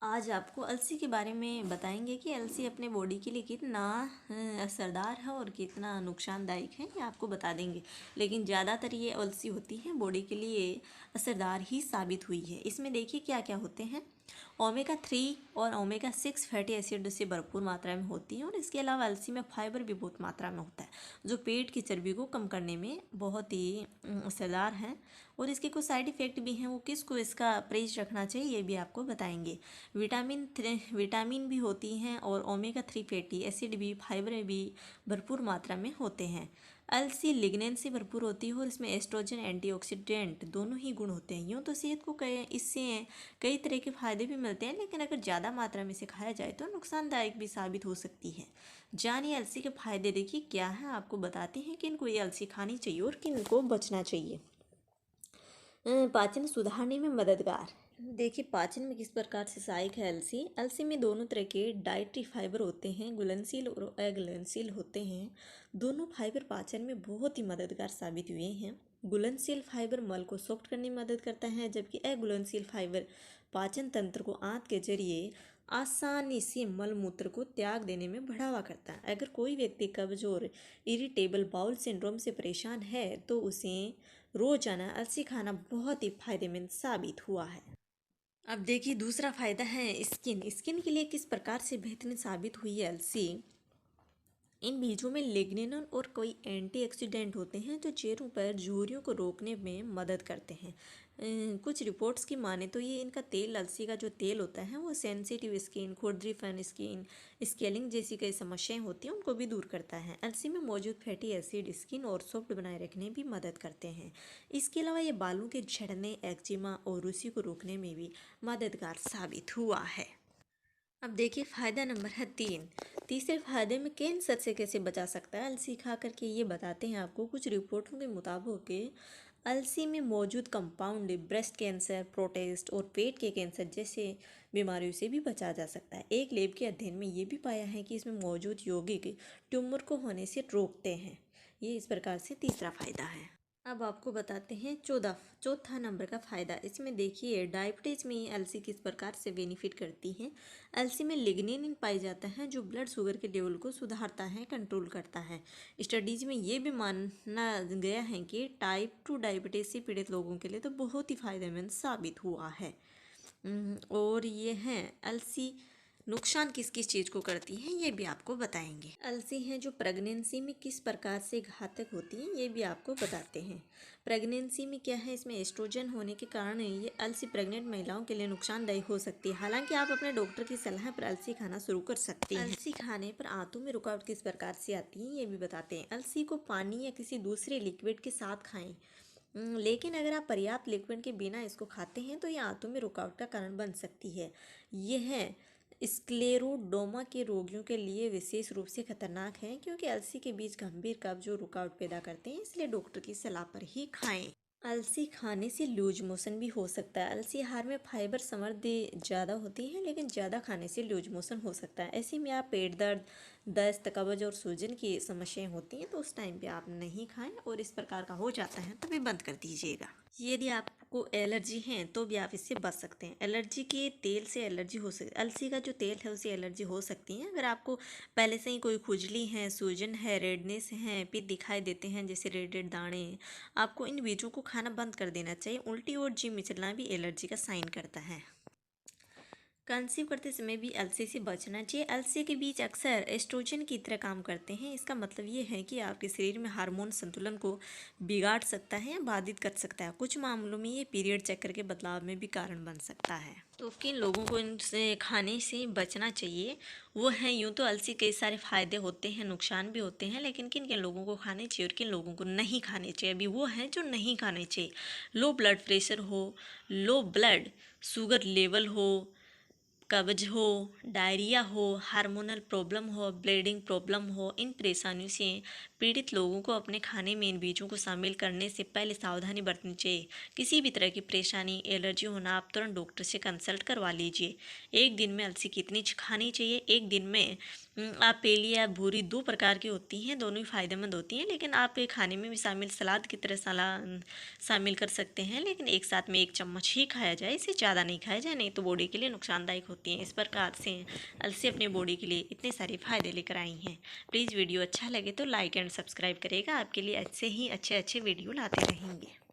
आज आपको अलसी के बारे में बताएंगे कि अलसी अपने बॉडी के लिए कितना असरदार है और कितना नुकसानदायक है, ये आपको बता देंगे। लेकिन ज़्यादातर ये अलसी होती है बॉडी के लिए असरदार ही साबित हुई है। इसमें देखिए क्या क्या होते हैं। ओमेगा 3 और ओमेगा 6 फैटी एसिड से भरपूर मात्रा में होती है और इसके अलावा अलसी में फाइबर भी बहुत मात्रा में होता है, जो पेट की चर्बी को कम करने में बहुत ही असरदार है। और इसके कुछ साइड इफ़ेक्ट भी हैं, वो किसको इसका परहेज रखना चाहिए ये भी आपको बताएंगे। विटामिन भी होती हैं और ओमेगा 3 फैटी एसिड भी फाइबर में भी भरपूर मात्रा में होते हैं। अलसी लिग्नेन से भरपूर होती है और इसमें एस्ट्रोजन एंटीऑक्सीडेंट दोनों ही गुण होते हैं। यूँ तो सेहत को इससे कई तरह के फायदे भी मिलते हैं, लेकिन अगर ज़्यादा मात्रा में इसे खाया जाए तो नुकसानदायक भी साबित हो सकती है। जानिए अलसी के फायदे देखिए क्या है, आपको बताते हैं किन को ये अलसी खानी चाहिए और किन को बचना चाहिए। पाचन सुधारने में मददगार। देखिए पाचन में किस प्रकार से सहायक है अलसी। अलसी में दोनों तरह के डाइटरी फाइबर होते हैं, घुलनशील और अघुलनशील होते हैं। दोनों फाइबर पाचन में बहुत ही मददगार साबित हुए हैं। घुलनशील फाइबर मल को सॉफ्ट करने में मदद करता है, जबकि अघुलनशील फाइबर पाचन तंत्र को आंत के जरिए आसानी से मल मूत्र को त्याग देने में बढ़ावा करता है। अगर कोई व्यक्ति कब्ज और इरिटेबल बाउल सिंड्रोम से परेशान है तो उसे रोजाना अलसी खाना बहुत ही फायदेमंद साबित हुआ है। अब देखिए दूसरा फायदा है स्किन के लिए किस प्रकार से बेहतरीन साबित हुई है अलसी। इन बीजों में लिग्निन और कई एंटीऑक्सीडेंट होते हैं जो चेहरों पर झुर्रियों को रोकने में मदद करते हैं। कुछ रिपोर्ट्स की माने तो ये इनका तेल, अलसी का जो तेल होता है वो सेंसिटिव स्किन, खुरदरीपन स्किन, स्केलिंग जैसी कई समस्याएं होती हैं उनको भी दूर करता है। अलसी में मौजूद फैटी एसिड स्किन और सॉफ्ट बनाए रखने भी मदद करते हैं। इसके अलावा ये बालों के झड़ने, एक्जिमा और रूसी को रोकने में भी मददगार साबित हुआ है। अब देखिए फायदा नंबर है 3। तीसरे फायदे में कैंसर से कैसे बचा सकता है अलसी खा करके, ये बताते हैं आपको। कुछ रिपोर्टों के मुताबिक अलसी में मौजूद कंपाउंड ब्रेस्ट कैंसर, प्रोस्टेट और पेट के कैंसर जैसे बीमारियों से भी बचा जा सकता है। एक लैब के अध्ययन में ये भी पाया है कि इसमें मौजूद यौगिक ट्यूमर को होने से रोकते हैं। ये इस प्रकार से तीसरा फायदा है। अब आपको बताते हैं चौथा नंबर का फ़ायदा। इसमें देखिए डायबिटीज़ में अलसी किस प्रकार से बेनिफिट करती है। अलसी में लिग्निन पाई जाता है जो ब्लड शुगर के लेवल को सुधारता है, कंट्रोल करता है। स्टडीज़ में ये भी माना गया है कि टाइप 2 डायबिटीज़ से पीड़ित लोगों के लिए तो बहुत ही फ़ायदेमंद साबित हुआ है। और ये हैं अलसी नुकसान किस किस चीज़ को करती हैं ये भी आपको बताएंगे। अलसी हैं जो प्रेगनेंसी में किस प्रकार से घातक होती हैं ये भी आपको बताते हैं। प्रेगनेंसी में क्या है, इसमें एस्ट्रोजन होने के कारण ये अलसी प्रेग्नेंट महिलाओं के लिए नुकसानदायी हो सकती है। हालांकि आप अपने डॉक्टर की सलाह पर अलसी खाना शुरू कर सकती हैं। अलसी खाने पर आंतों में रुकावट किस प्रकार से आती है ये भी बताते हैं। अलसी को पानी या किसी दूसरे लिक्विड के साथ खाएं, लेकिन अगर आप पर्याप्त लिक्विड के बिना इसको खाते हैं तो ये आंतों में रुकावट का कारण बन सकती है। यह स्क्लेरोडोमा के रोगियों के लिए विशेष रूप से खतरनाक है, क्योंकि अलसी के बीज गंभीर कब्ज और रुकावट पैदा करते हैं, इसलिए डॉक्टर की सलाह पर ही खाएं। अलसी खाने से लूज मोशन भी हो सकता है। अलसी आहार में फाइबर समृद्धि ज़्यादा होती है, लेकिन ज़्यादा खाने से लूज मोशन हो सकता है। ऐसे में आप पेट दर्द, दस्त, कब्ज और सूजन की समस्याएं होती हैं तो उस टाइम पे आप नहीं खाएं, और इस प्रकार का हो जाता है तो भी बंद कर दीजिएगा। यदि आपको एलर्जी है तो भी आप इससे बच सकते हैं। एलर्जी के तेल से एलर्जी हो सकती है, अलसी का जो तेल है उससे एलर्जी हो सकती है। अगर आपको पहले से ही कोई खुजली है, सूजन है, रेडनेस है, पित्त दिखाई देते हैं जैसे रेड रेड दाने, आपको इन बीजों को खाना बंद कर देना चाहिए। उल्टी और जी मिचलना भी एलर्जी का साइन करता है। कंसीव करते समय भी अलसी से बचना चाहिए। अलसी के बीज अक्सर एस्ट्रोजन की तरह काम करते हैं। इसका मतलब ये है कि आपके शरीर में हार्मोन संतुलन को बिगाड़ सकता है या बाधित कर सकता है। कुछ मामलों में ये पीरियड चक्र के बदलाव में भी कारण बन सकता है। तो किन लोगों को इनसे खाने से बचना चाहिए वो है, यूँ तो अलसी कई सारे फायदे होते हैं, नुकसान भी होते हैं, लेकिन किन किन लोगों को खाने चाहिए और किन लोगों को नहीं खाने चाहिए अभी वो हैं जो नहीं खाने चाहिए। लो ब्लड प्रेशर हो, लो ब्लड शुगर लेवल हो, कब्ज हो, डायरिया हो, हार्मोनल प्रॉब्लम हो, ब्लीडिंग प्रॉब्लम हो, इन परेशानियों से पीड़ित लोगों को अपने खाने में इन बीजों को शामिल करने से पहले सावधानी बरतनी चाहिए। किसी भी तरह की परेशानी, एलर्जी होना, आप तुरंत डॉक्टर से कंसल्ट करवा लीजिए। एक दिन में अलसी कितनी खानी चाहिए? एक दिन में आप पेली या भूरी 2 प्रकार की होती हैं, दोनों ही फ़ायदेमंद होती हैं, लेकिन आप ये खाने में भी शामिल सलाद की तरह शामिल कर सकते हैं, लेकिन एक साथ में 1 चम्मच ही खाया जाए, इससे ज़्यादा नहीं खाया जाए, नहीं तो बॉडी के लिए नुकसानदायक होती हैं। इस प्रकार से अलसी अपने बॉडी के लिए इतने सारे फ़ायदे लेकर आई हैं। प्लीज़ वीडियो अच्छा लगे तो लाइक एंड सब्सक्राइब करेगा, आपके लिए ऐसे ही अच्छे अच्छे वीडियो लाते रहेंगे।